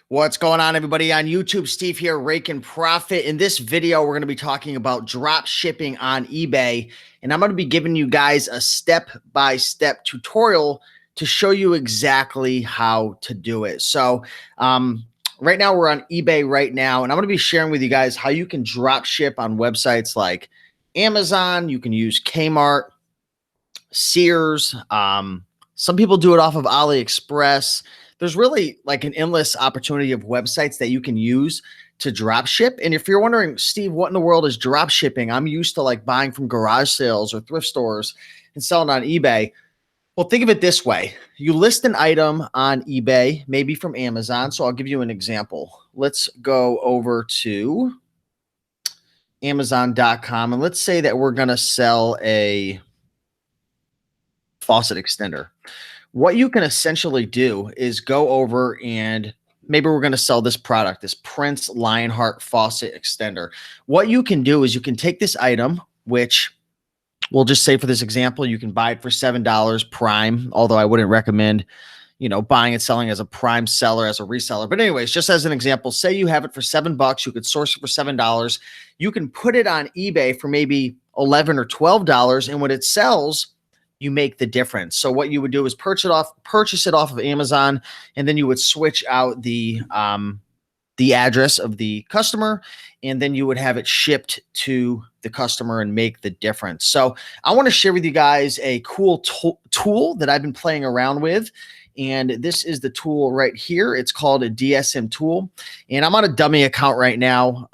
What's going on, everybody? On YouTube, Steve here, Raking Profit. In this video, we're going to be talking about drop shipping on eBay, and I'm going to be giving you guys a step-by-step tutorial to show you exactly how to do it. So, right now we're on eBay right now, and I'm going to be sharing with you guys how you can drop ship on websites like Amazon. You can use Kmart, Sears. Some people do it off of AliExpress. There's really like an endless opportunity of websites that you can use to drop ship. And if you're wondering, Steve, what in the world is drop shipping? I'm used to like buying from garage sales or thrift stores and selling on eBay. Well, think of it this way. You list an item on eBay, maybe from Amazon. So I'll give you an example. Let's go over to Amazon.com and let's say that we're going to sell a faucet extender. What you can essentially do is go over and maybe we're going to sell this product, this Prince Lionheart faucet extender. What you can do is you can take this item, which we'll just say for this example, you can buy it for $7 prime, although I wouldn't recommend, buying and selling as a prime seller, as a reseller. But anyways, just as an example, say you have it for $7, you could source it for $7. You can put it on eBay for maybe $11 or $12. And when it sells, you make the difference. So what you would do is purchase it off of Amazon, and then you would switch out the address of the customer, and then you would have it shipped to the customer and make the difference. So I want to share with you guys a cool tool that I've been playing around with. And this is the tool right here. It's called a Dsm Tool. And I'm on a dummy account right now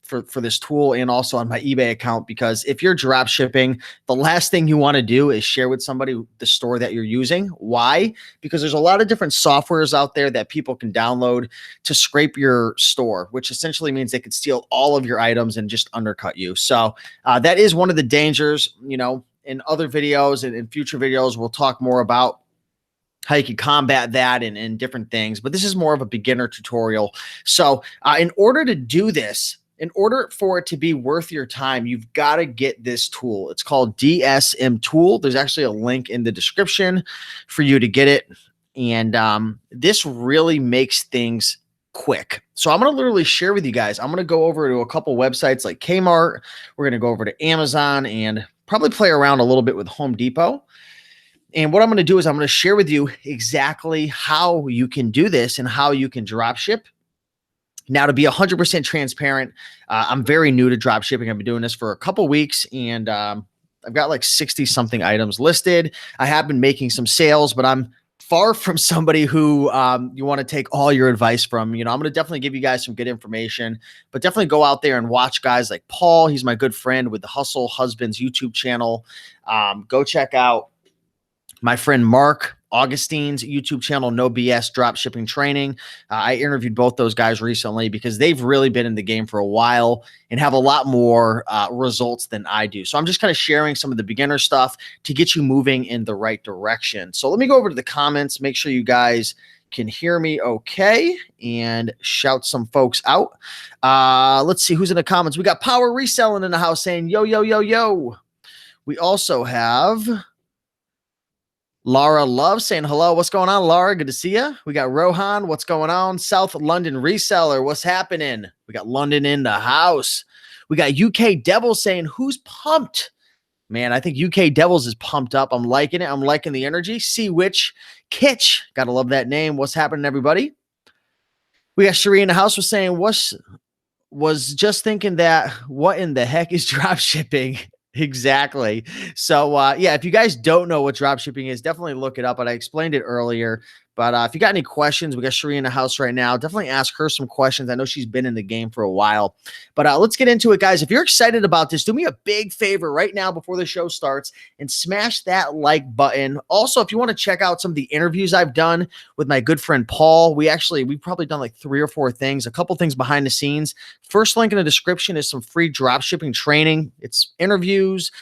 for this tool, and also on my eBay account, because if you're drop shipping, the last thing you want to do is share with somebody the store that you're using. Why? Because there's a lot of different softwares out there that people can download to scrape your store, which essentially means they could steal all of your items and just undercut you. So that is one of the dangers. In other videos and in future videos, we'll talk more about how you can combat that and different things. But this is more of a beginner tutorial. So in order to do this, in order for it to be worth your time, you've got to get this tool. It's called Dsm Tool. There's actually a link in the description for you to get it. And this really makes things quick. So I'm going to literally share with you guys. I'm going to go over to a couple websites like Kmart. We're going to go over to Amazon and probably play around a little bit with Home Depot. And what I'm going to do is I'm going to share with you exactly how you can do this and how you can drop ship. Now, to be 100% transparent, I'm very new to drop shipping. I've been doing this for a couple weeks, and I've got like 60 something items listed. I have been making some sales, but I'm far from somebody who you want to take all your advice from. I'm going to definitely give you guys some good information, but definitely go out there and watch guys like Paul. He's my good friend with the Hustle Husbands YouTube channel. Go check out my friend Mark Augustine's YouTube channel, No BS Dropshipping Training. I interviewed both those guys recently because they've really been in the game for a while and have a lot more results than I do. So I'm just kind of sharing some of the beginner stuff to get you moving in the right direction. So let me go over to the comments, make sure you guys can hear me okay, and shout some folks out. Let's see who's in the comments. We got Power Reselling in the house saying, yo, yo, yo, yo. We also have Laura Love saying hello. What's going on, Laura? Good to see you. We got Rohan. What's going on? South London Reseller. What's happening? We got London in the house. We got UK Devils saying, who's pumped? Man, I think UK Devils is pumped up. I'm liking it. I'm liking the energy. See which Kitch. Gotta love that name. What's happening, everybody? We got Cherie in the house was saying, was just thinking that, what in the heck is drop shipping? Exactly. So, yeah, if you guys don't know what drop shipping is, definitely look it up. But I explained it earlier. But if you got any questions, we got Cherie in the house right now. Definitely ask her some questions. I know she's been in the game for a while. But let's get into it, guys. If you're excited about this, do me a big favor right now before the show starts and smash that like button. Also, if you want to check out some of the interviews I've done with my good friend Paul, we've probably done like 3 or 4 things, a couple things behind the scenes. First link in the description is some free drop shipping training. It's interviews,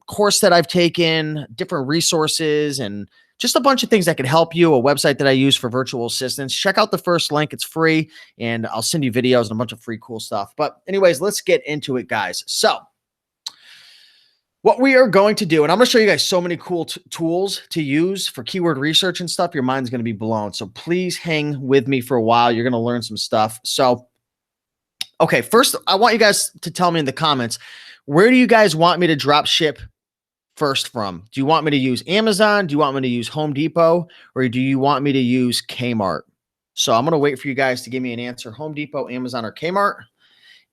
course that I've taken, different resources, and just a bunch of things that can help you, a website that I use for virtual assistants. Check out the first link. It's free, and I'll send you videos and a bunch of free cool stuff. But anyways, let's get into it, guys. So What we are going to do, and I'm going to show you guys so many cool tools to use for keyword research and stuff. Your mind's going to be blown. So please hang with me for a while. You're going to learn some stuff. So, okay, first, I want you guys to tell me in the comments, where do you guys want me to drop ship first from? Do you want me to use Amazon? Do you want me to use Home Depot? Or do you want me to use Kmart? So I'm going to wait for you guys to give me an answer. Home Depot, Amazon, or Kmart.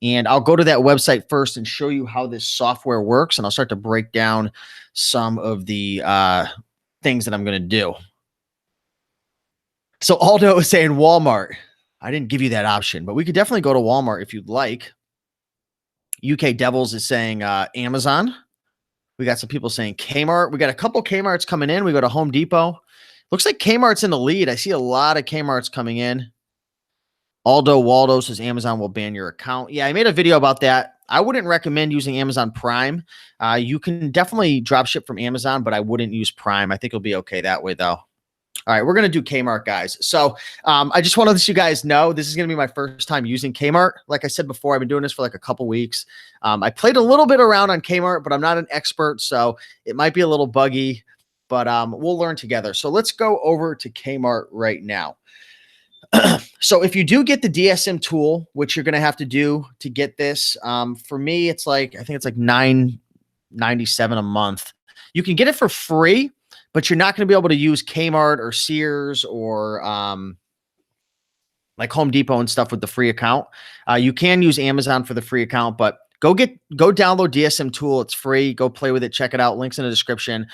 And I'll go to that website first and show you how this software works. And I'll start to break down some of the things that I'm going to do. So Aldo is saying Walmart. I didn't give you that option, but we could definitely go to Walmart if you'd like. UK Devils is saying Amazon. We got some people saying Kmart. We got a couple Kmarts coming in. We go to Home Depot. Looks like Kmart's in the lead. I see a lot of Kmarts coming in. Aldo Waldo says Amazon will ban your account. Yeah, I made a video about that. I wouldn't recommend using Amazon Prime. You can definitely drop ship from Amazon, but I wouldn't use Prime. I think it'll be okay that way, though. All right, we're going to do Kmart, guys. So I just want to let you guys know this is going to be my first time using Kmart. Like I said before, I've been doing this for like a couple weeks. I played a little bit around on Kmart, but I'm not an expert, so it might be a little buggy, but we'll learn together. So let's go over to Kmart right now. So if you do get the Dsm tool, which you're going to have to do to get this, for me, it's like, I think it's like $9.97 a month. You can get it for free, but you're not going to be able to use Kmart or Sears or like Home Depot and stuff with the free account. You can use Amazon for the free account, but go download Dsm tool. It's free. Go play with it. Check it out. Links in the description.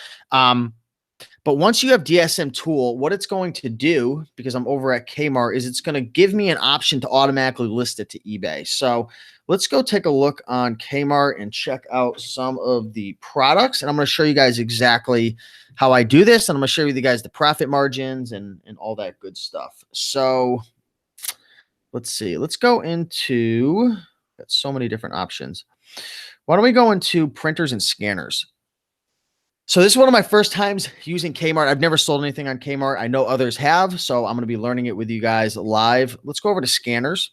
But once you have Dsm tool, what it's going to do, because I'm over at Kmart, is it's going to give me an option to automatically list it to eBay. So let's go take a look on Kmart and check out some of the products. And I'm going to show you guys exactly how I do this. And I'm going to show you guys the profit margins and all that good stuff. So let's see. Let's go into, got so many different options. Why don't we go into printers and scanners? So this is one of my first times using Kmart. I've never sold anything on Kmart. I know others have, so I'm going to be learning it with you guys live. Let's go over to scanners.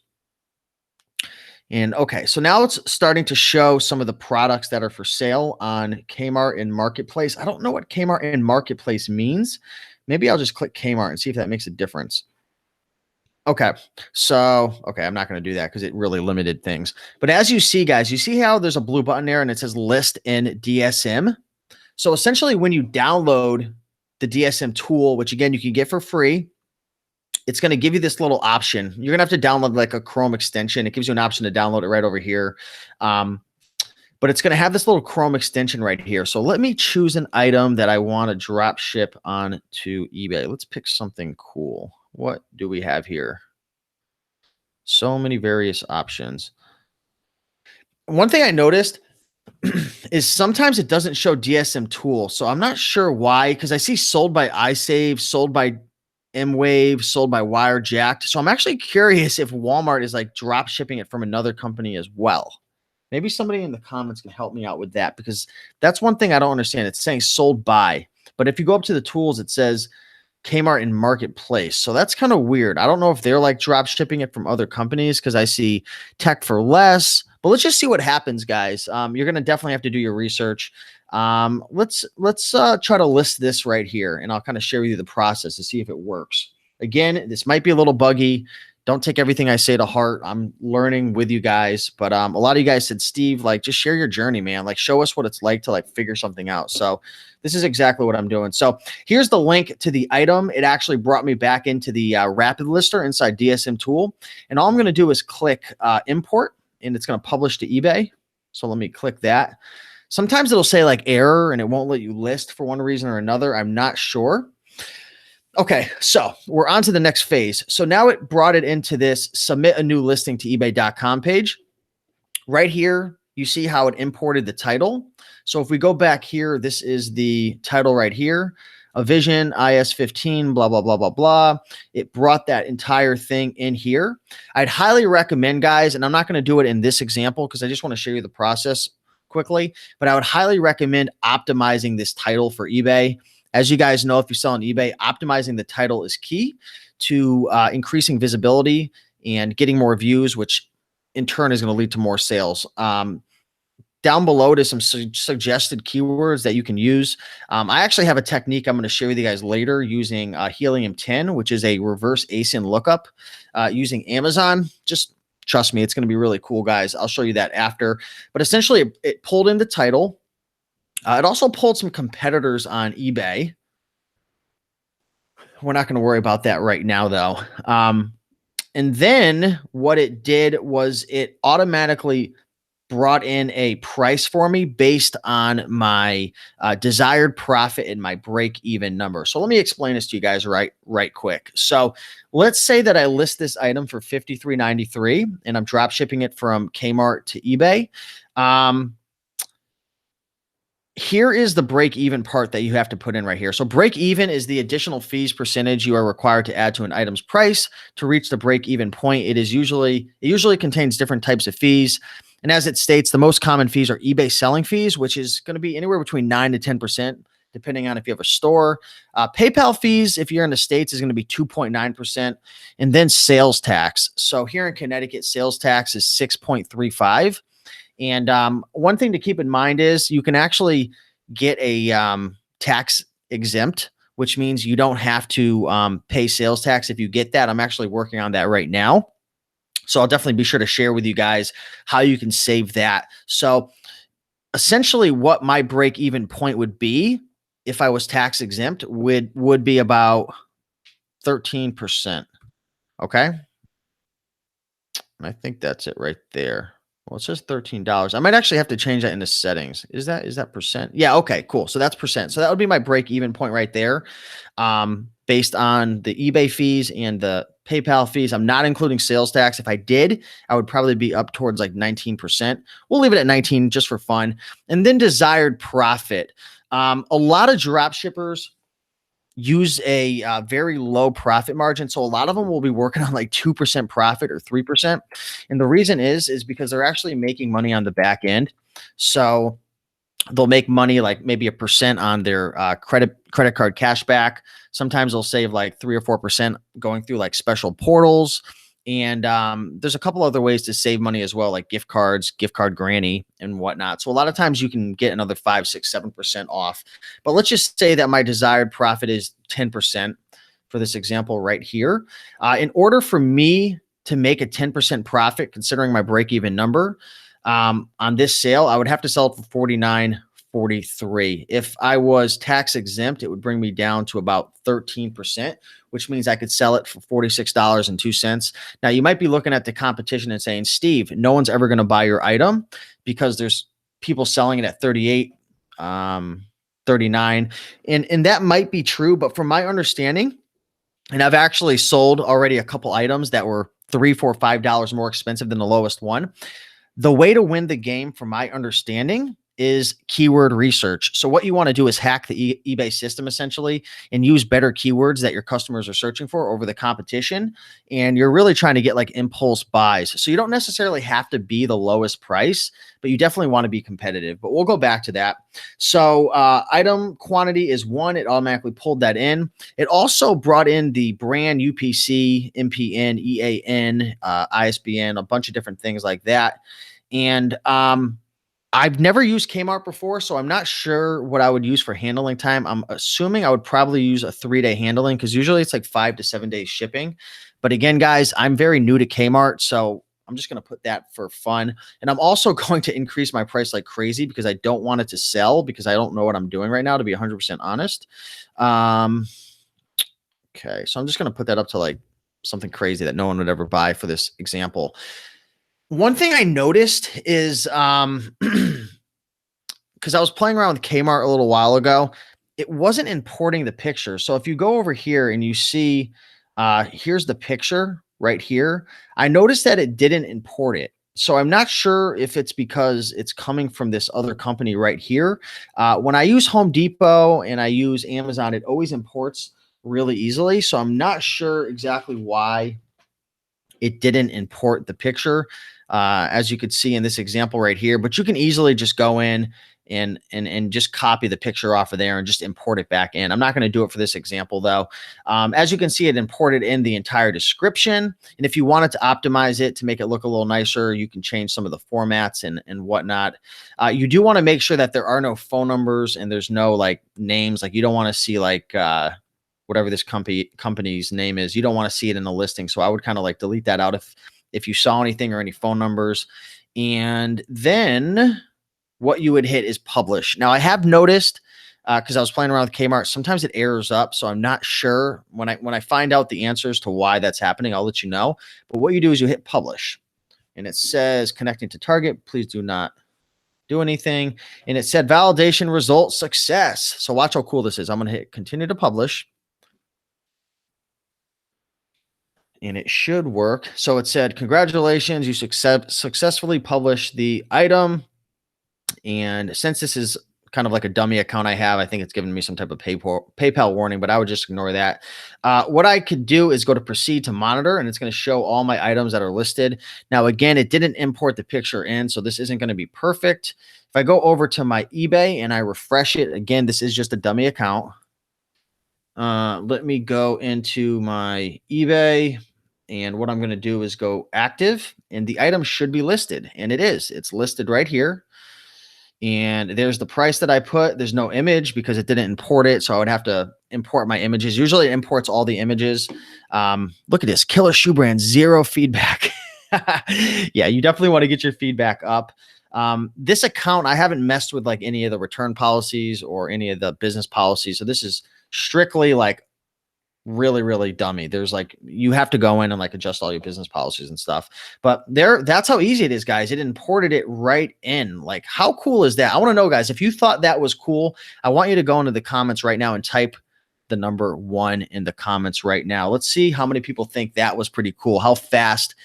And okay, so now it's starting to show some of the products that are for sale on Kmart and Marketplace. I don't know what Kmart and Marketplace means. Maybe I'll just click Kmart and see if that makes a difference. Okay, so, okay, I'm not going to do that because it really limited things. But as you see, guys, you see how there's a blue button there and it says list in Dsm? So essentially, when you download the Dsm tool, which again, you can get for free, it's going to give you this little option. You're going to have to download like a Chrome extension. It gives you an option to download it right over here. But it's going to have this little Chrome extension right here. So let me choose an item that I want to drop ship on to eBay. Let's pick something cool. What do we have here? So many various options. One thing I noticed is sometimes it doesn't show Dsm tool. So I'm not sure why, because I see sold by iSave, sold by MWave, sold by Wirejacked. So I'm actually curious if Walmart is like drop shipping it from another company as well. Maybe somebody in the comments can help me out with that, because that's one thing I don't understand. It's saying sold by, but if you go up to the tools, it says Kmart and Marketplace. So that's kind of weird. I don't know if they're like drop shipping it from other companies, because I see Tech for Less. But let's just see what happens, guys. You're going to definitely have to do your research. Let's try to list this right here, and I'll kind of share with you the process to see if it works. Again, this might be a little buggy. Don't take everything I say to heart. I'm learning with you guys, but a lot of you guys said, Steve, like, just share your journey, man. Like, show us what it's like to like figure something out. So this is exactly what I'm doing. So here's the link to the item. It actually brought me back into the rapid lister inside Dsm tool. And all I'm going to do is click import, and it's going to publish to eBay. So let me click that. Sometimes it'll say like error and it won't let you list for one reason or another. I'm not sure. Okay, so we're on to the next phase. So now it brought it into this submit a new listing to ebay.com page. Right here, you see how it imported the title. So if we go back here, this is the title right here. A Vision IS15, blah, blah, blah, blah, blah. It brought that entire thing in here. I'd highly recommend, guys, and I'm not going to do it in this example because I just want to show you the process quickly, but I would highly recommend optimizing this title for eBay. As you guys know, if you sell on eBay, optimizing the title is key to increasing visibility and getting more views, which in turn is going to lead to more sales. down below to some suggested keywords that you can use. I actually have a technique I'm going to share with you guys later using Helium 10, which is a reverse ASIN lookup using Amazon. Just trust me, it's going to be really cool, guys. I'll show you that after. But essentially, it pulled in the title. It also pulled some competitors on eBay. We're not going to worry about that right now, though. And then what it did was it automatically brought in a price for me based on my desired profit and my break-even number. So let me explain this to you guys right quick. So let's say that I list this item for $53.93 and I'm drop shipping it from Kmart to eBay. Here is the break-even part that you have to put in right here. So break-even is the additional fees percentage you are required to add to an item's price to reach the break-even point. It usually contains different types of fees. And as it states, the most common fees are eBay selling fees, which is going to be anywhere between 9 to 10%, depending on if you have a store. PayPal fees, if you're in the States, is going to be 2.9%. And then sales tax. So here in Connecticut, sales tax is 6.35. And one thing to keep in mind is you can actually get a tax exempt, which means you don't have to pay sales tax if you get that. I'm actually working on that right now. So I'll definitely be sure to share with you guys how you can save that. So essentially what my break-even point would be if I was tax exempt would be about 13%. Okay. And I think that's it right there. Well, it says $13. I might actually have to change that into settings. Is that percent? Yeah. Okay, cool. So that's percent. So that would be my break-even point right there. Based on the eBay fees and the PayPal fees. I'm not including sales tax. If I did, I would probably be up towards like 19%. We'll leave it at 19 just for fun. And then desired profit. A lot of drop shippers use a very low profit margin. So a lot of them will be working on like 2% profit or 3%. And the reason is because they're actually making money on the back end. So they'll make money like maybe 1% on their credit card cash back. Sometimes they'll save like 3 or 4% going through like special portals. And there's a couple other ways to save money as well, like gift cards, gift card granny, and whatnot. So a lot of times you can get another 5, 6, 7% off. But let's just say that my desired profit is 10% for this example right here. In order for me to make a 10% profit, considering my break-even number on this sale, I would have to sell it for $49.43. If I was tax exempt, it would bring me down to about 13%, which means I could sell it for $46.02. Now, you might be looking at the competition and saying, Steve, no one's ever going to buy your item because there's people selling it at 38, 39. And that might be true, but from my understanding, and I've actually sold already a couple items that were $3, $4, $5 more expensive than the lowest one. The way to win the game, from my understanding, is keyword research. So what you want to do is hack the eBay system essentially and use better keywords that your customers are searching for over the competition. And you're really trying to get like impulse buys. So you don't necessarily have to be the lowest price, but you definitely want to be competitive. But we'll go back to that. So item quantity is 1. It automatically pulled that in. It also brought in the brand, UPC, MPN, EAN, ISBN, a bunch of different things like that. And I've never used Kmart before, so I'm not sure what I would use for handling time. I'm assuming I would probably use a 3-day handling because usually it's like 5 to 7 days shipping. But again, guys, I'm very new to Kmart, so I'm just going to put that for fun. And I'm also going to increase my price like crazy because I don't want it to sell because I don't know what I'm doing right now, to be 100% honest. Okay, so I'm just going to put that up to like something crazy that no one would ever buy for this example. One thing I noticed is because I was playing around with Kmart a little while ago, it wasn't importing the picture. So if you go over here and you see, here's the picture right here, I noticed that it didn't import it. So I'm not sure if it's because it's coming from this other company right here. When I use Home Depot and I use Amazon, it always imports really easily. So I'm not sure exactly why it didn't import the picture, as you could see in this example right here, but you can easily just go in and just copy the picture off of there and just import it back in. I'm not going to do it for this example though. As you can see, it imported in the entire description. And if you wanted to optimize it to make it look a little nicer, you can change some of the formats and whatnot. You do want to make sure that there are no phone numbers and there's no like names. Like you don't want to see like whatever this company's name is. You don't want to see it in the listing. So I would kind of like delete that out if you saw anything or any phone numbers. And then what you would hit is publish. Now I have noticed, because I was playing around with Kmart, sometimes it errors up. So I'm not sure. When I find out the answers to why that's happening, I'll let you know. But what you do is you hit publish. And it says connecting to target. Please do not do anything. And it said validation result success. So watch how cool this is. I'm going to hit continue to publish. And it should work. So it said, congratulations, you successfully published the item. And since this is kind of like a dummy account I have, I think it's giving me some type of PayPal warning, but I would just ignore that. What I could do is go to proceed to monitor, and it's going to show all my items that are listed. Now, again, it didn't import the picture in, so this isn't going to be perfect. If I go over to my eBay and I refresh it, again, this is just a dummy account. Let me go into my eBay, and what I'm going to do is go active, and the item should be listed, and it is. It's listed right here. And there's the price that I put. There's no image because it didn't import it. So I would have to import my images. Usually it imports all the images. Look at this. Killer shoe brand, 0 feedback. Yeah, you definitely want to get your feedback up. This account, I haven't messed with like any of the return policies or any of the business policies. So this is strictly like really, really dummy. There's like, you have to go in and like adjust all your business policies and stuff. But that's how easy it is, guys. It imported it right in. Like, how cool is that? I want to know, guys, if you thought that was cool, I want you to go into the comments right now and type the number 1 in the comments right now. Let's see how many people think that was pretty cool, how fast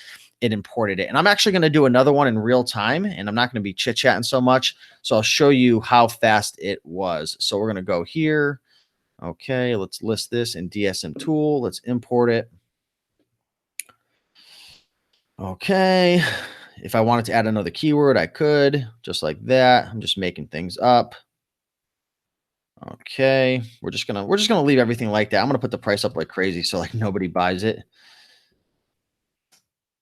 it imported it. And I'm actually going to do another one in real time, and I'm not going to be chit-chatting so much. So I'll show you how fast it was. So we're going to go here. Okay, let's list this in Dsm Tool. Let's import it. Okay, if I wanted to add another keyword, I could, just like that. I'm just making things up. Okay, we're just gonna leave everything like that. I'm gonna put the price up like crazy so like nobody buys it.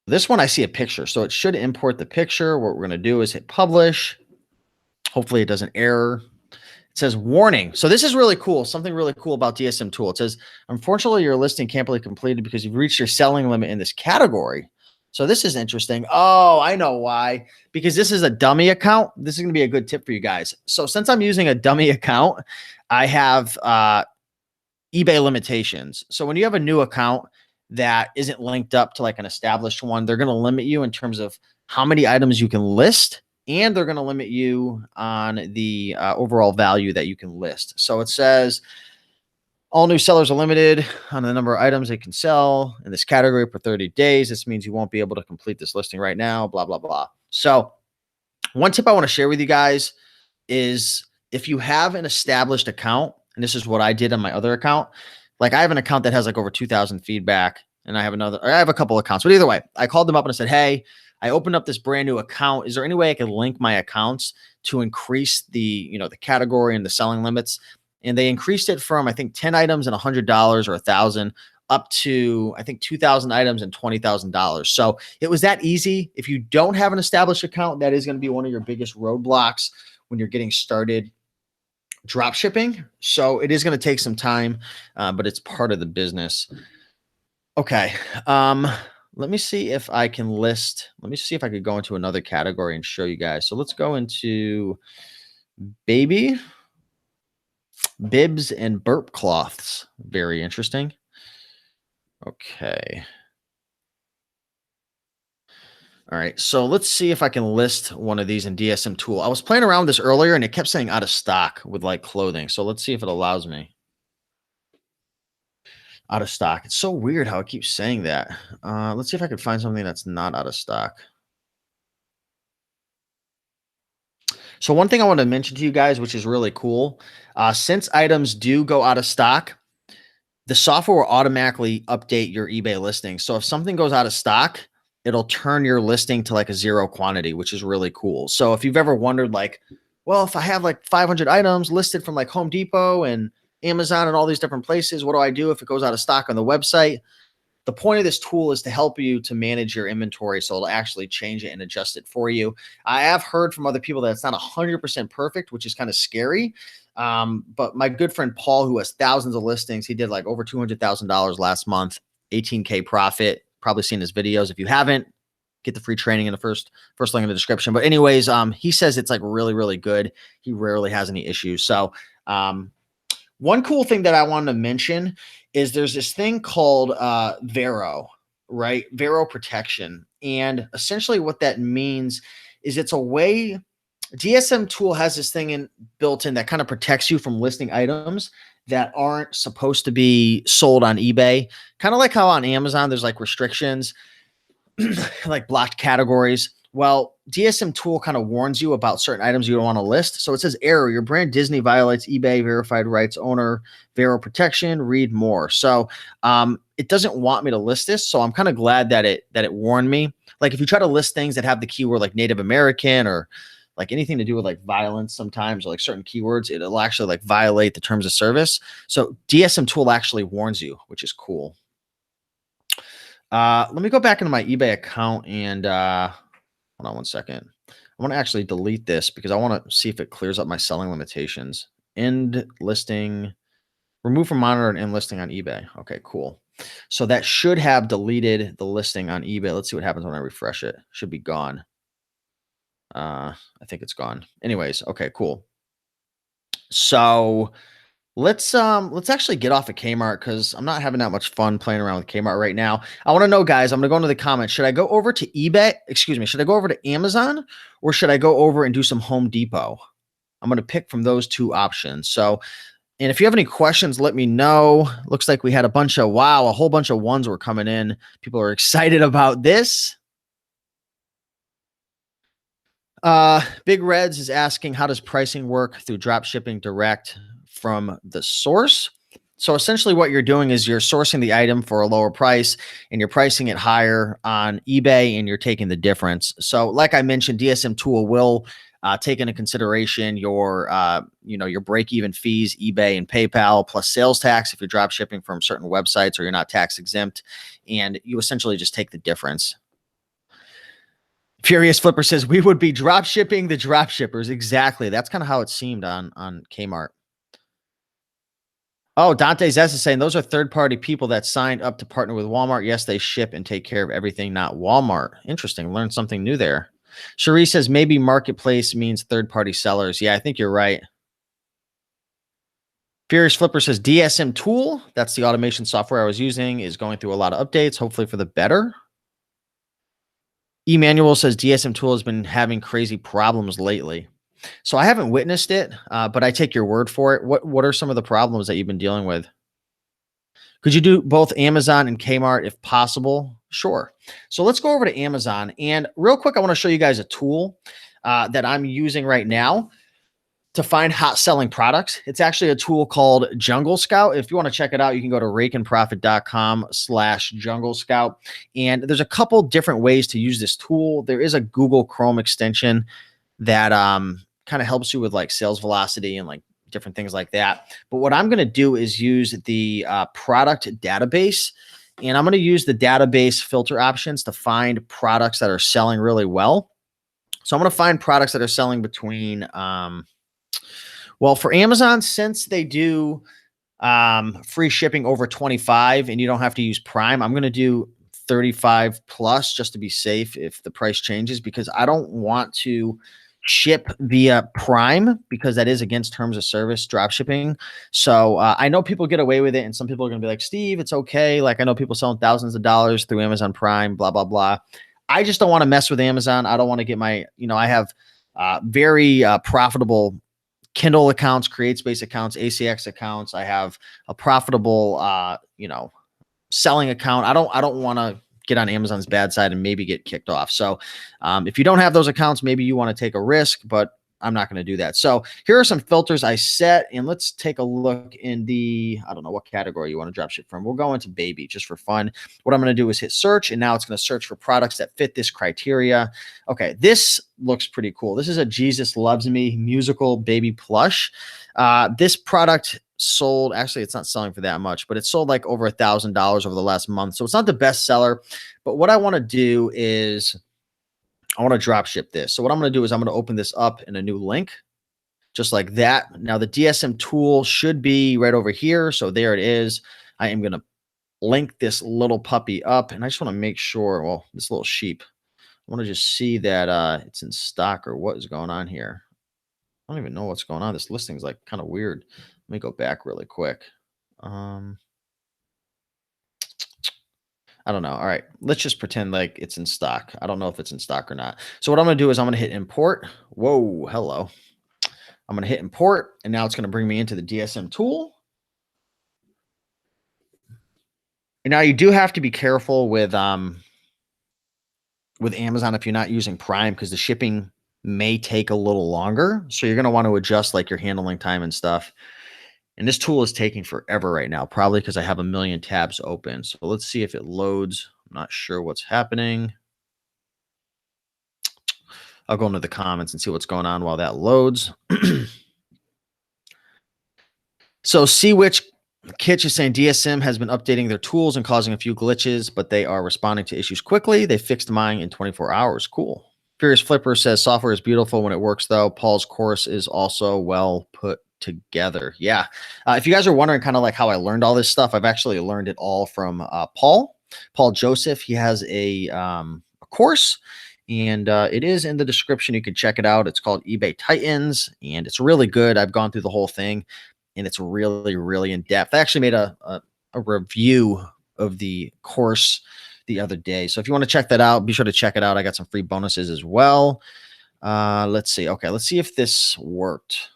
This one I see a picture, so it should import the picture. What we're gonna do is hit publish. Hopefully it doesn't error. It says warning. So this is really cool. Something really cool about Dsm Tool. It says, unfortunately, your listing can't be completed because you've reached your selling limit in this category. So this is interesting. Oh, I know why. Because this is a dummy account. This is going to be a good tip for you guys. So since I'm using a dummy account, I have eBay limitations. So when you have a new account that isn't linked up to like an established one, they're going to limit you in terms of how many items you can list. And they're going to limit you on the overall value that you can list. So it says all new sellers are limited on the number of items they can sell in this category for 30 days. This means you won't be able to complete this listing right now, blah, blah, blah. So one tip I want to share with you guys is if you have an established account, and this is what I did on my other account, like I have an account that has like over 2,000 feedback, and I have a couple accounts, but either way, I called them up and I said, hey, I opened up this brand new account. Is there any way I could link my accounts to increase the category and the selling limits? And they increased it from, I think, 10 items and $100 or $1,000 up to, I think, 2,000 items and $20,000. So it was that easy. If you don't have an established account, that is going to be one of your biggest roadblocks when you're getting started drop shipping. So it is going to take some time, but it's part of the business. Okay. Let me see if I can list. Let me see if I could go into another category and show you guys. So let's go into baby, bibs, and burp cloths. Very interesting. Okay. All right. So let's see if I can list one of these in Dsm Tool. I was playing around with this earlier and it kept saying out of stock with like clothing. So let's see if it allows me. Out of stock. It's so weird how it keeps saying that. Let's see if I can find something that's not out of stock. So one thing I want to mention to you guys, which is really cool, since items do go out of stock, the software will automatically update your eBay listing. So if something goes out of stock, it'll turn your listing to like a 0 quantity, which is really cool. So if you've ever wondered like, well, if I have like 500 items listed from like Home Depot and Amazon and all these different places, what do I do if it goes out of stock on the website? The point of this tool is to help you to manage your inventory, so it'll actually change it and adjust it for you. I have heard from other people that it's not 100% perfect, which is kind of scary. But my good friend Paul, who has thousands of listings, he did like over $200,000 last month, 18K profit. Probably seen his videos. If you haven't, get the free training in the first link in the description. But anyways, he says it's like really, really good. He rarely has any issues. So one cool thing that I wanted to mention is there's this thing called Vero, right? Vero protection. And essentially what that means is it's a way, Dsm Tool has this thing built in that kind of protects you from listing items that aren't supposed to be sold on eBay. Kind of like how on Amazon, there's like restrictions, like blocked categories. Well, Dsm Tool kind of warns you about certain items you don't want to list. So it says, error, your brand Disney violates eBay verified rights owner Vero protection, read more. So it doesn't want me to list this. So I'm kind of glad that it warned me. Like if you try to list things that have the keyword like Native American or like anything to do with like violence sometimes, or like certain keywords, it'll actually like violate the terms of service. So Dsm Tool actually warns you, which is cool. Let me go back into my eBay account and hold on one second. I want to actually delete this because I want to see if it clears up my selling limitations. End listing, remove from monitor and end listing on eBay. Okay, cool. So that should have deleted the listing on eBay. Let's see what happens when I refresh it. Should be gone. I think it's gone. Anyways, okay, cool. So let's actually get off of Kmart because I'm not having that much fun playing around with Kmart right now. I want to know, guys, I'm going to go into the comments. Should I go over to eBay? Excuse me. Should I go over to Amazon or should I go over and do some Home Depot? I'm going to pick from those two options. So, and if you have any questions, let me know. Looks like we had a whole bunch of ones were coming in. People are excited about this. Big Reds is asking, how does pricing work through dropshipping direct from the source? So essentially what you're doing is you're sourcing the item for a lower price and you're pricing it higher on eBay and you're taking the difference. So like I mentioned, Dsm Tool will take into consideration your, your break-even fees, eBay and PayPal, plus sales tax if you're drop shipping from certain websites or you're not tax exempt, and you essentially just take the difference. Furious Flipper says we would be drop shipping the drop shippers. Exactly. That's kind of how it seemed on Kmart. Oh, Dante's S is saying those are third-party people that signed up to partner with Walmart. Yes, they ship and take care of everything, not Walmart. Interesting. Learned something new there. Cherie says maybe marketplace means third-party sellers. Yeah, I think you're right. Furious Flipper says Dsm Tool, that's the automation software I was using, is going through a lot of updates, hopefully for the better. Emmanuel says Dsm Tool has been having crazy problems lately. So I haven't witnessed it, but I take your word for it. What are some of the problems that you've been dealing with? Could you do both Amazon and Kmart if possible? Sure. So let's go over to Amazon. And real quick, I want to show you guys a tool that I'm using right now to find hot selling products. It's actually a tool called Jungle Scout. If you want to check it out, you can go to rakeandprofit.com/Jungle Scout. And there's a couple different ways to use this tool. There is a Google Chrome extension that kind of helps you with like sales velocity and like different things like that. But what I'm going to do is use the product database, and I'm going to use the database filter options to find products that are selling really well. So I'm going to find products that are selling between, well, for Amazon, since they do free shipping over 25 and you don't have to use Prime, I'm going to do 35 plus just to be safe if the price changes, because I don't want to ship via Prime because that is against terms of service drop shipping. So I know people get away with it, and some people are going to be like, Steve, it's okay. Like I know people selling thousands of dollars through Amazon Prime, blah, blah, blah. I just don't want to mess with Amazon. I don't want to get my, I have very profitable Kindle accounts, CreateSpace accounts, ACX accounts. I have a profitable, selling account. I don't want to get on Amazon's bad side and maybe get kicked off. So if you don't have those accounts, maybe you want to take a risk, but I'm not going to do that. So here are some filters I set, and let's take a look in the, I don't know what category you want to drop ship from. We'll go into baby just for fun. What I'm going to do is hit search, and now it's going to search for products that fit this criteria. Okay, this looks pretty cool. This is a Jesus Loves Me musical baby plush. This product sold, actually it's not selling for that much, but it sold like over $1,000 over the last month. So it's not the best seller, but what I want to do is I want to drop ship this. So what I'm going to do is I'm going to open this up in a new link, just like that. Now the Dsm tool should be right over here. So there it is. I am going to link this little puppy up, and I just want to make sure, well, this little sheep, I want to just see that it's in stock or what is going on here. I don't even know what's going on. This listing is like kind of weird. Let me go back really quick. I don't know. All right, let's just pretend like it's in stock. I don't know if it's in stock or not. So what I'm going to do is I'm going to hit import. Whoa, hello. I'm going to hit import, and now it's going to bring me into the Dsm tool. And now you do have to be careful with Amazon if you're not using Prime, because the shipping may take a little longer. So you're going to want to adjust like your handling time and stuff. And this tool is taking forever right now, probably because I have a million tabs open. So let's see if it loads. I'm not sure what's happening. I'll go into the comments and see what's going on while that loads. So see which Kitch is saying DSM has been updating their tools and causing a few glitches, but they are responding to issues quickly. They fixed mine in 24 hours. Cool. Furious Flipper says software is beautiful when it works, though. Paul's course is also well put together. Yeah. If you guys are wondering kind of like how I learned all this stuff, I've actually learned it all from Paul Joseph. He has a course, and it is in the description. You can check it out. It's called eBay Titans, and it's really good. I've gone through the whole thing, and it's really, really in depth. I actually made a review of the course the other day. So if you want to check that out, be sure to check it out. I got some free bonuses as well. Let's see. Okay, let's see if this worked.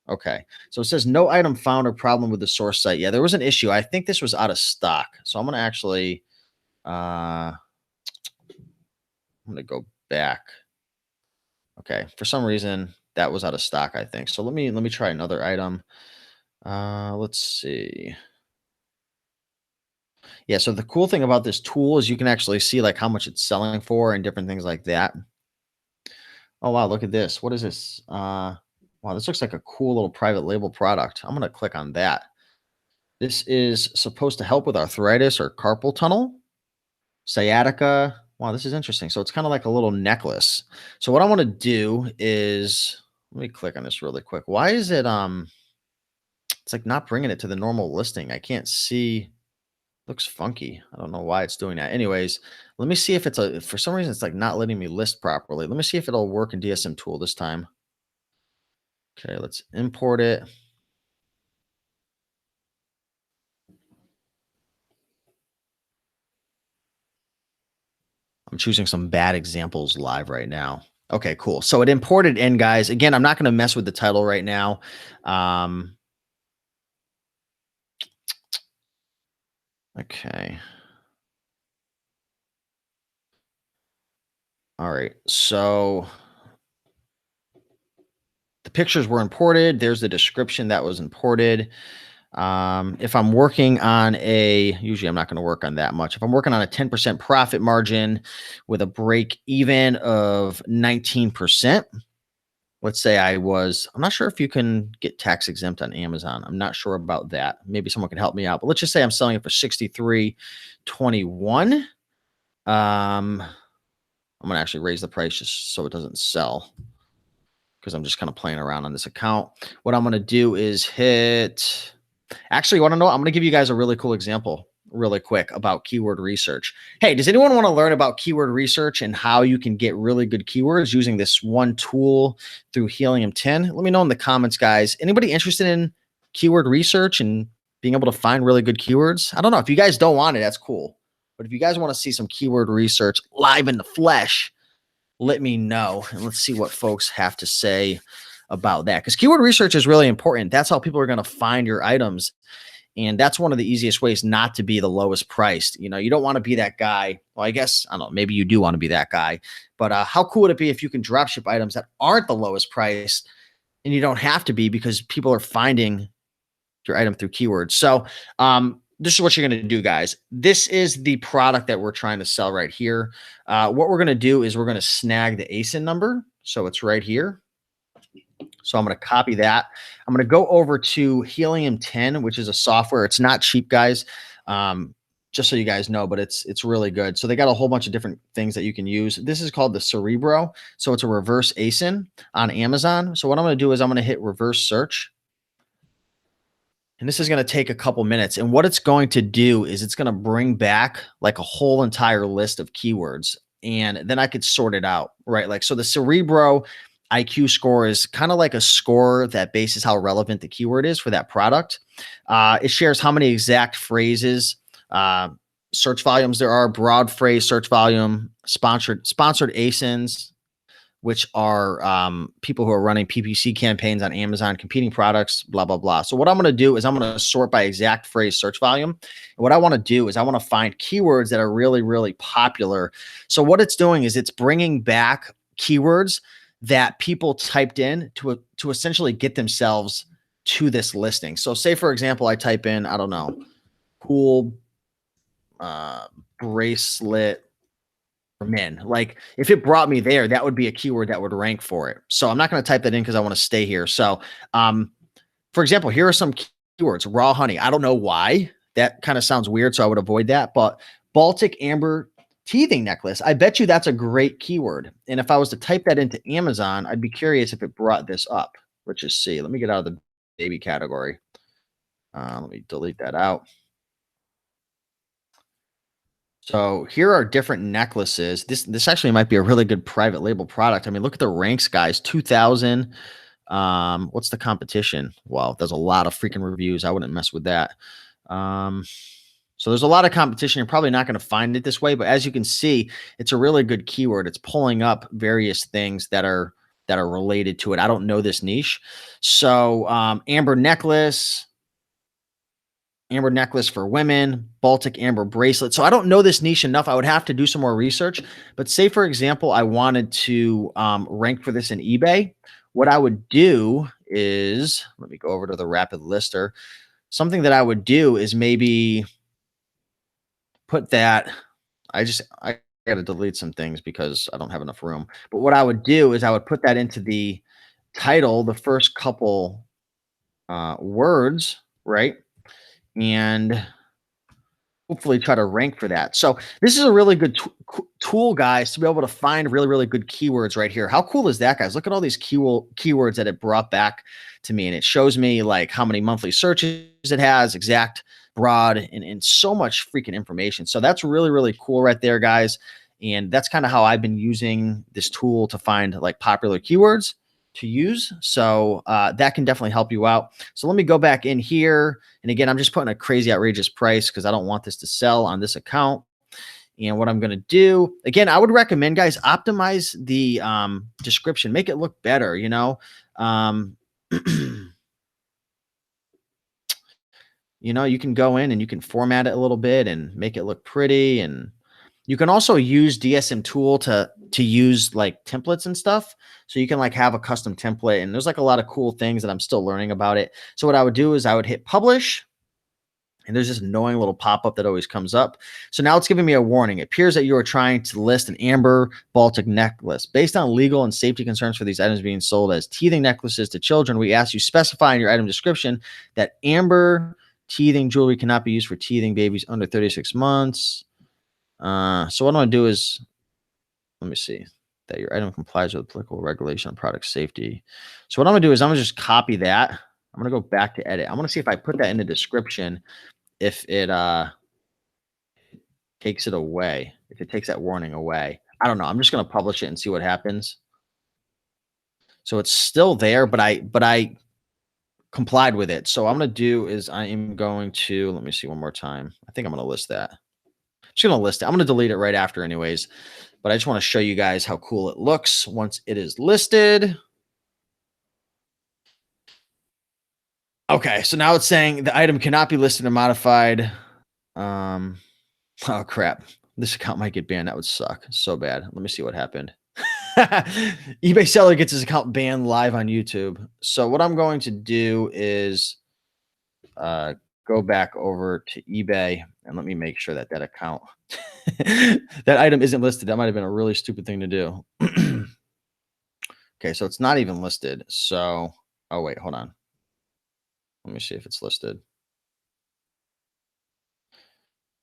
Okay, so it says no item found or problem with the source site. Yeah, there was an issue. I think this was out of stock. So I'm going to actually, I'm going to go back. Okay, for some reason that was out of stock, I think. So let me try another item. Let's see. Yeah, so the cool thing about this tool is you can actually see like how much it's selling for and different things like that. Oh, wow, look at this. What is this? Wow, this looks like a cool little private label product. I'm going to click on that. This is supposed to help with arthritis or carpal tunnel, sciatica. Wow, this is interesting. So it's kind of like a little necklace. So what I want to do is, let me click on this really quick. Why is it, it's like not bringing it to the normal listing. I can't see. Looks funky. I don't know why it's doing that. Anyways, let me see if it's for some reason, it's like not letting me list properly. Let me see if it'll work in Dsm Tool this time. Okay, let's import it. I'm choosing some bad examples live right now. Okay, cool. So it imported in, guys. Again, I'm not going to mess with the title right now. Okay. All right. So the pictures were imported. There's the description that was imported. If I'm working on usually I'm not going to work on that much. If I'm working on a 10% profit margin with a break even of 19%, let's say I'm not sure if you can get tax exempt on Amazon. I'm not sure about that. Maybe someone can help me out, but let's just say I'm selling it for $63.21. I'm going to actually raise the price just so it doesn't sell, because I'm just kind of playing around on this account. What I'm going to do is actually, you want to know? I'm going to give you guys a really cool example really quick about keyword research. Hey, does anyone want to learn about keyword research and how you can get really good keywords using this one tool through Helium 10? Let me know in the comments, guys. Anybody interested in keyword research and being able to find really good keywords? I don't know. If you guys don't want it, that's cool. But if you guys want to see some keyword research live in the flesh, let me know, and let's see what folks have to say about that, because keyword research is really important. That's how people are going to find your items. And that's one of the easiest ways not to be the lowest priced. You don't want to be that guy. Well, I guess, I don't know, maybe you do want to be that guy. But how cool would it be if you can drop ship items that aren't the lowest price, and you don't have to be because people are finding your item through keywords. So this is what you're going to do, guys. This is the product that we're trying to sell right here. What we're going to do is we're going to snag the ASIN number. So it's right here. So I'm going to copy that. I'm going to go over to Helium 10, which is a software. It's not cheap, guys. Just so you guys know, but it's really good. So they got a whole bunch of different things that you can use. This is called the Cerebro. So it's a reverse ASIN on Amazon. So what I'm going to do is I'm going to hit reverse search. And this is going to take a couple minutes. And what it's going to do is it's going to bring back like a whole entire list of keywords. And then I could sort it out, right? Like, so the Cerebro IQ score is kind of like a score that bases how relevant the keyword is for that product. It shares how many exact phrases, search volumes there are, broad phrase search volume, sponsored ASINs, which are people who are running PPC campaigns on Amazon, competing products, blah, blah, blah. So what I'm going to do is I'm going to sort by exact phrase search volume. And what I want to do is I want to find keywords that are really, really popular. So what it's doing is it's bringing back keywords that people typed in to essentially get themselves to this listing. So say, for example, I type in, I don't know, cool bracelet for men. Like, if it brought me there, that would be a keyword that would rank for it. So I'm not going to type that in because I want to stay here. So for example, here are some keywords. Raw honey. I don't know why. That kind of sounds weird, so I would avoid that. But Baltic amber teething necklace. I bet you that's a great keyword. And if I was to type that into Amazon, I'd be curious if it brought this up. Let's just see. Let me get out of the baby category. Let me delete that out. So here are different necklaces. This actually might be a really good private label product. I mean, look at the ranks, guys. 2,000. What's the competition? Well, there's a lot of freaking reviews. I wouldn't mess with that. So there's a lot of competition. You're probably not going to find it this way, but as you can see, it's a really good keyword. It's pulling up various things that are related to it. I don't know this niche. So amber necklace for women, Baltic amber bracelet. So I don't know this niche enough. I would have to do some more research. But say, for example, I wanted to rank for this in eBay. What I would do is, let me go over to the rapid lister. Something that I would do is maybe put that, I got to delete some things because I don't have enough room. But what I would do is I would put that into the title, the first couple words, right? And hopefully try to rank for that. So this is a really good tool, guys, to be able to find really, really good keywords right here. How cool is that, guys? Look at all these keywords that it brought back to me. And it shows me like how many monthly searches it has, exact, broad, and so much freaking information. So that's really, really cool right there, guys. And that's kind of how I've been using this tool to find like popular keywords to use. So that can definitely help you out. So let me go back in here. And again, I'm just putting a crazy outrageous price because I don't want this to sell on this account. And what I'm going to do, again, I would recommend, guys, optimize the description, make it look better, you know. You know, you can go in and you can format it a little bit and make it look pretty. And you can also use Dsm Tool to use like templates and stuff. So you can like have a custom template, and there's like a lot of cool things that I'm still learning about it. So what I would do is I would hit publish, and there's this annoying little pop-up that always comes up. So now it's giving me a warning. It appears that you are trying to list an amber Baltic necklace. Based on legal and safety concerns for these items being sold as teething necklaces to children, we ask you specify in your item description that amber teething jewelry cannot be used for teething babies under 36 months. So what I'm going to do is, let me see, that your item complies with applicable regulation on product safety. So what I'm going to do is I'm going to just copy that. I'm going to go back to edit. I'm going to see if I put that in the description, if it takes it away, if it takes that warning away. I don't know. I'm just going to publish it and see what happens. So it's still there, but I complied with it. So what I'm going to do is I am going to, let me see one more time. I think I'm going to list that. I'm just going to list it. I'm going to delete it right after anyways, but I just want to show you guys how cool it looks once it is listed. Okay, so now it's saying the item cannot be listed or modified. Um, oh crap. This account might get banned. That would suck so bad. Let me see what happened. eBay seller gets his account banned live on YouTube. So what I'm going to do is uh, go back over to eBay and let me make sure that that account, that item isn't listed. That might have been a really stupid thing to do. Okay, so it's not even listed. So, oh wait, hold on. Let me see if it's listed.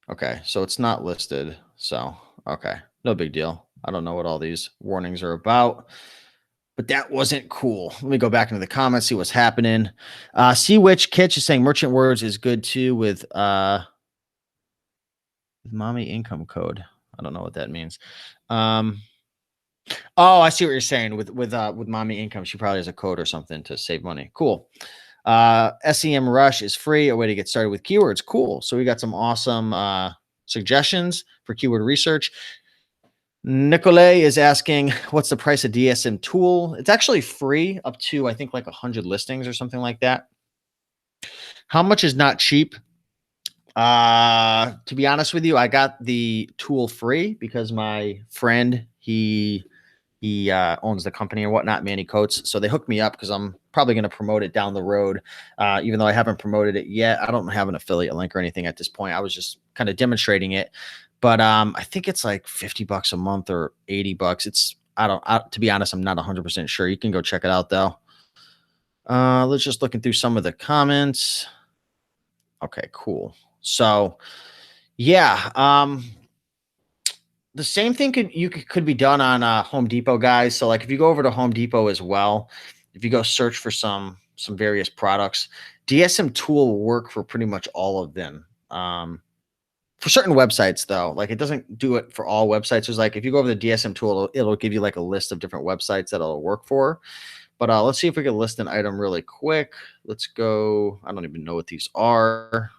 Okay, so it's not listed. So, okay, no big deal. I don't know what all these warnings are about, but that wasn't cool. Let me go back into the comments, see what's happening. See which Kitch is saying merchant words is good too with mommy income code. I don't know what that means. Um, oh, I see what you're saying with mommy income. She probably has a code or something to save money. Cool. SEM Rush is free, a way to get started with keywords. Cool. So we got some awesome suggestions for keyword research. Nicolay is asking, what's the price of DSM Tool? It's actually free up to, I think, like 100 listings or something like that. How much is not cheap? To be honest with you, I got the tool free because my friend, he owns the company and whatnot, Manny Coates. So they hooked me up because I'm probably going to promote it down the road. Even though I haven't promoted it yet, I don't have an affiliate link or anything at this point. I was just kind of demonstrating it. But I think it's like $50 a month or $80. To be honest, I'm not 100% sure. You can go check it out though. Let's just looking through some of the comments. Okay, cool. So yeah, the same thing could be done on Home Depot, guys. So like if you go over to Home Depot as well, if you go search for some various products, DSM Tool will work for pretty much all of them. For certain websites though, like it doesn't do it for all websites. There's like if you go over the DSM Tool, it'll give you like a list of different websites that it'll work for. But let's see if we can list an item really quick. Let's go. I don't even know what these are.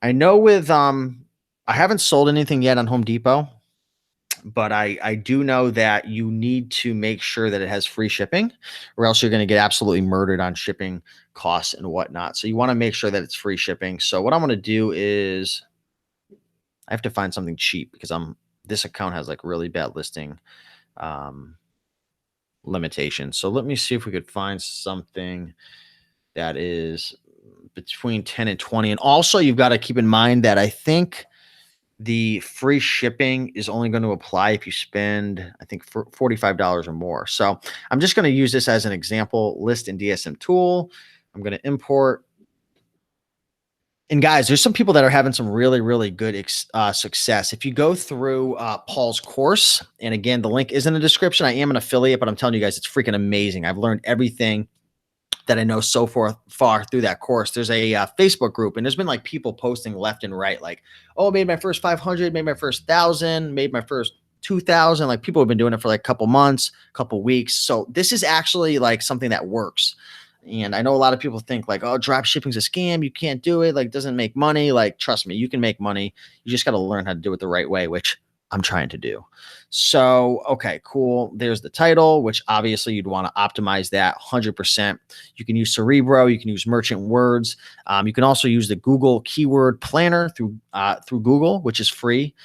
I know with I haven't sold anything yet on Home Depot, but I do know that you need to make sure that it has free shipping, or else you're going to get absolutely murdered on shipping costs and whatnot. So you want to make sure that it's free shipping. So what I'm going to do is I have to find something cheap because this account has like really bad listing um, limitations. So let me see if we could find something that is between 10 and 20. And also you've got to keep in mind that I think the free shipping is only going to apply if you spend, I think, $45 or more. So I'm just going to use this as an example list in DSM Tool. I'm going to import. And guys, there's some people that are having some really, really good success. If you go through Paul's course, and again, the link is in the description. I am an affiliate, but I'm telling you guys, it's freaking amazing. I've learned everything that I know so far through that course. There's a Facebook group, and there's been like people posting left and right, like, oh, made my first 500, made my first 1,000, made my first 2,000. Like people have been doing it for like a couple months, couple weeks. So this is actually like something that works. And I know a lot of people think like, oh, drop shipping's a scam. You can't do it. Like, it doesn't make money. Like, trust me, you can make money. You just got to learn how to do it the right way, which I'm trying to do. So, okay, cool. There's the title, which obviously you'd want to optimize that 100%. You can use Cerebro. You can use Merchant Words. You can also use the Google Keyword Planner through Google, which is free,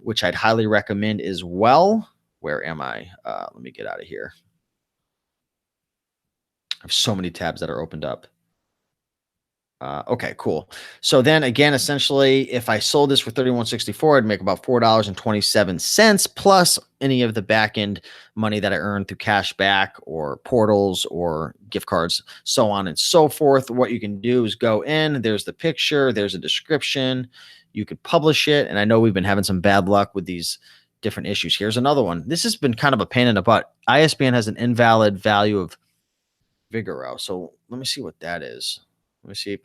which I'd highly recommend as well. Where am I? Let me get out of here. I have so many tabs that are opened up. Okay, cool. So then again, essentially, if I sold this for $31.64, I'd make about $4.27 plus any of the back end money that I earned through cash back or portals or gift cards, so on and so forth. What you can do is go in, there's the picture, there's a description, you could publish it. And I know we've been having some bad luck with these different issues. Here's another one. This has been kind of a pain in the butt. ISBN has an invalid value of Vigoro. So let me see what that is. Let me see.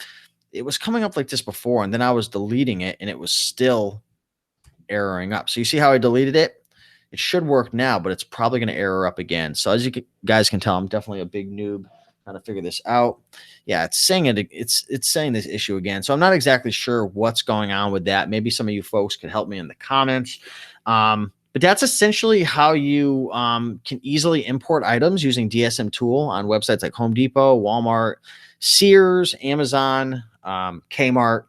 It was coming up like this before, and then I was deleting it, and it was still erroring up. So you see how I deleted it? It should work now, but it's probably going to error up again. So as you guys can tell, I'm definitely a big noob trying to figure this out. Yeah, it's saying it's saying this issue again. So I'm not exactly sure what's going on with that. Maybe some of you folks could help me in the comments. But But that's essentially how you can easily import items using DSM Tool on websites like Home Depot, Walmart, Sears, Amazon, Kmart.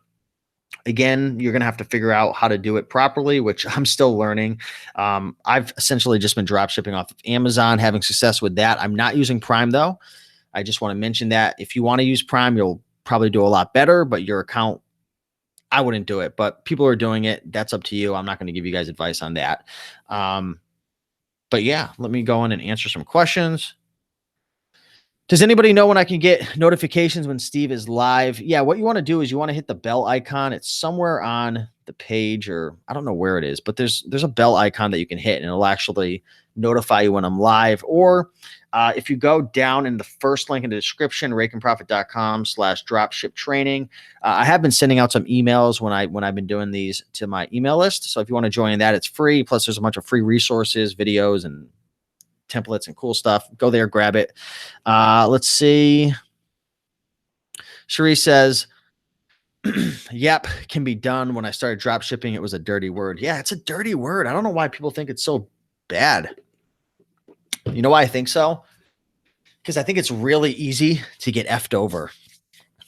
Again, you're going to have to figure out how to do it properly, which I'm still learning. I've essentially just been drop shipping off of Amazon, having success with that. I'm not using Prime though. I just want to mention that if you want to use Prime, you'll probably do a lot better, but your account, I wouldn't do it, but people are doing it. That's up to you. I'm not going to give you guys advice on that. But yeah, let me go in and answer some questions. Does anybody know when I can get notifications when Steve is live? Yeah, what you want to do is you want to hit the bell icon. It's somewhere on the page, or I don't know where it is, but there's a bell icon that you can hit and it'll actually notify you when I'm live. Or if you go down in the first link in the description, rakeandprofit.com/dropship training. I have been sending out some emails when I've been doing these to my email list. So if you want to join that, it's free. Plus there's a bunch of free resources, videos, and templates and cool stuff. Go there, grab it. Let's see. Cherie says, yep, can be done. When I started drop shipping, it was a dirty word. Yeah, it's a dirty word. I don't know why people think it's so bad. You know why I think so? Because I think it's really easy to get effed over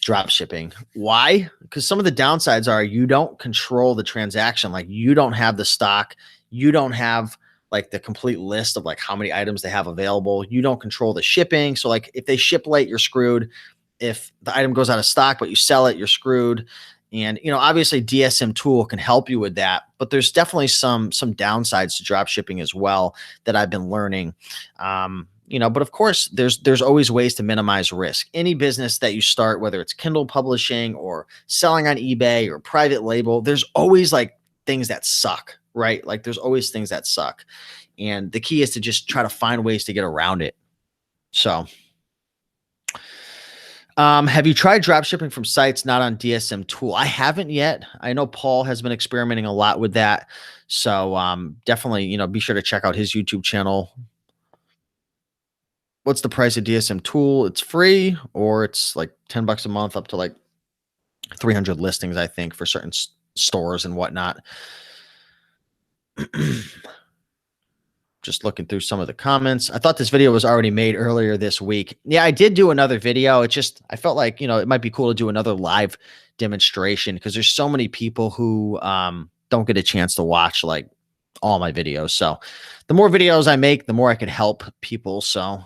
drop shipping. Why? Because some of the downsides are you don't control the transaction. Like you don't have the stock. You don't have like the complete list of like how many items they have available. You don't control the shipping. So like if they ship late, you're screwed. If the item goes out of stock, but you sell it, you're screwed. And, you know, obviously Dsm Tool can help you with that, but there's definitely some downsides to drop shipping as well that I've been learning. You know, but of course there's always ways to minimize risk. Any business that you start, whether it's Kindle publishing or selling on eBay or private label, there's always like things that suck, right? Like there's always things that suck. And the key is to just try to find ways to get around it. So, have you tried drop shipping from sites not on DSM Tool? I haven't yet. I know Paul has been experimenting a lot with that. So, definitely, you know, be sure to check out his YouTube channel. What's the price of DSM Tool? It's free, or it's like $10 a month, up to like 300 listings, I think, for certain stores and whatnot. Just looking through some of the comments. I thought this video was already made earlier this week. Yeah, I did do another video. It just, I felt like, you know, it might be cool to do another live demonstration because there's so many people who don't get a chance to watch like all my videos. So the more videos I make, the more I can help people. So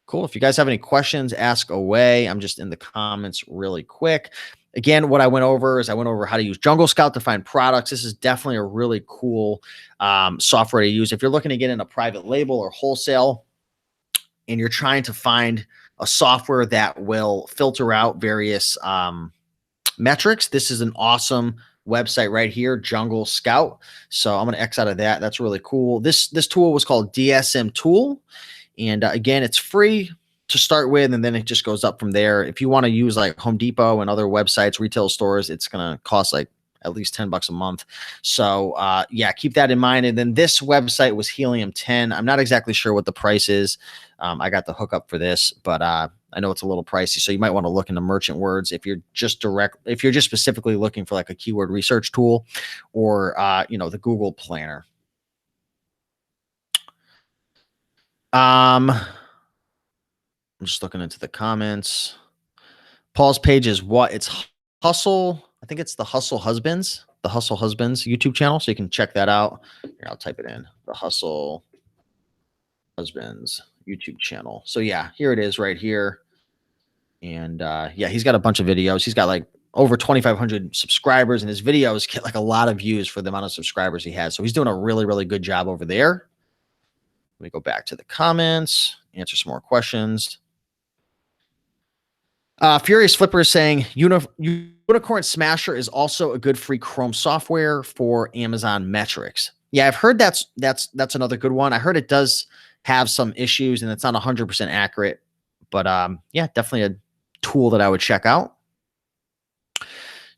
cool. If you guys have any questions, ask away. I'm just in the comments really quick. Again, what I went over is I went over how to use Jungle Scout to find products. This is definitely a really cool software to use. If you're looking to get in a private label or wholesale and you're trying to find a software that will filter out various metrics, this is an awesome website right here, Jungle Scout. So I'm going to X out of that. That's really cool. This tool was called Dsm Tool. And again, it's free to start with, and then it just goes up from there. If you want to use like Home Depot and other websites, retail stores, it's going to cost like at least $10 a month. So yeah, keep that in mind. And then this website was Helium 10. I'm not exactly sure what the price is. I got the hookup for this, but I know it's a little pricey. So you might want to look into merchant words if you're just specifically looking for like a keyword research tool or, you know, the Google Planner. I'm just looking into the comments. Paul's page is what? It's Hustle. I think it's the Hustle Husbands YouTube channel. So you can check that out. Here, I'll type it in. The Hustle Husbands YouTube channel. So yeah, here it is right here. And yeah, he's got a bunch of videos. He's got like over 2,500 subscribers, and his videos get like a lot of views for the amount of subscribers he has. So he's doing a really, really good job over there. Let me go back to the comments, answer some more questions. Furious Flipper is saying Unicorn Smasher is also a good free Chrome software for Amazon metrics. Yeah, I've heard that's another good one. I heard it does have some issues and it's not 100% accurate, but yeah, definitely a tool that I would check out.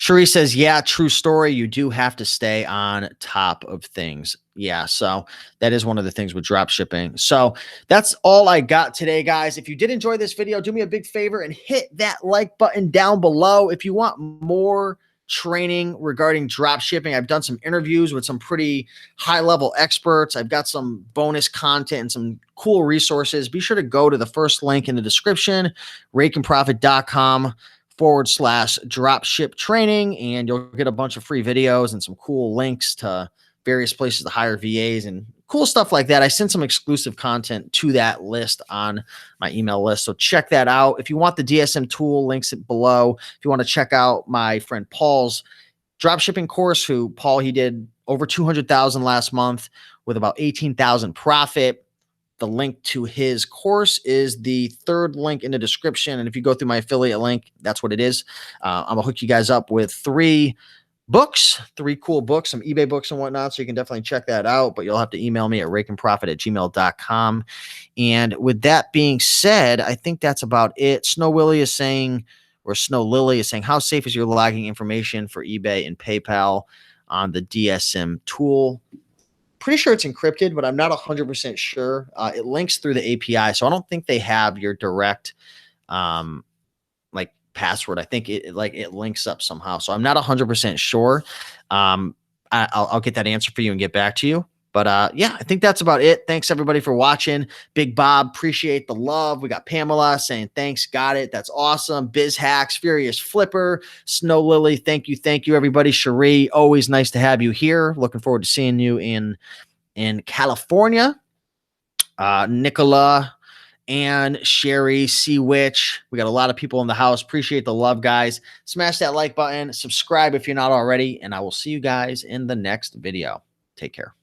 Cherie says, yeah, true story. You do have to stay on top of things. Yeah, so that is one of the things with drop shipping. So that's all I got today, guys. If you did enjoy this video, do me a big favor and hit that like button down below. If you want more training regarding drop shipping. I've done some interviews with some pretty high level experts. I've got some bonus content and some cool resources. Be sure to go to the first link in the description, rakeandprofit.com/dropship training, and you'll get a bunch of free videos and some cool links to various places to hire VAs and cool stuff like that. I sent some exclusive content to that list on my email list. So check that out. If you want the DSM tool, links it below. If you want to check out my friend Paul's dropshipping course, he did over 200,000 last month with about 18,000 profit. The link to his course is the third link in the description. And if you go through my affiliate link, that's what it is. I'm going to hook you guys up with three cool books, some eBay books and whatnot. So you can definitely check that out, but you'll have to email me at rakeandprofit@gmail.com. And with that being said, I think that's about it. Snow Lily is saying, how safe is your logging information for eBay and PayPal on the Dsm tool? Pretty sure it's encrypted, but I'm not 100% sure. It links through the API. So I don't think they have your direct, password. I think it links up somehow. So I'm not 100% sure. I'll get that answer for you and get back to you. But yeah, I think that's about it. Thanks everybody for watching. Big Bob, appreciate the love. We got Pamela saying thanks, got it. That's awesome. Biz Hacks, Furious Flipper, Snow Lily, thank you everybody. Cherie, always nice to have you here. Looking forward to seeing you in California. Nicola and Sherry, Sea Witch. We got a lot of people in the house. Appreciate the love, guys. Smash that like button. Subscribe if you're not already. And I will see you guys in the next video. Take care.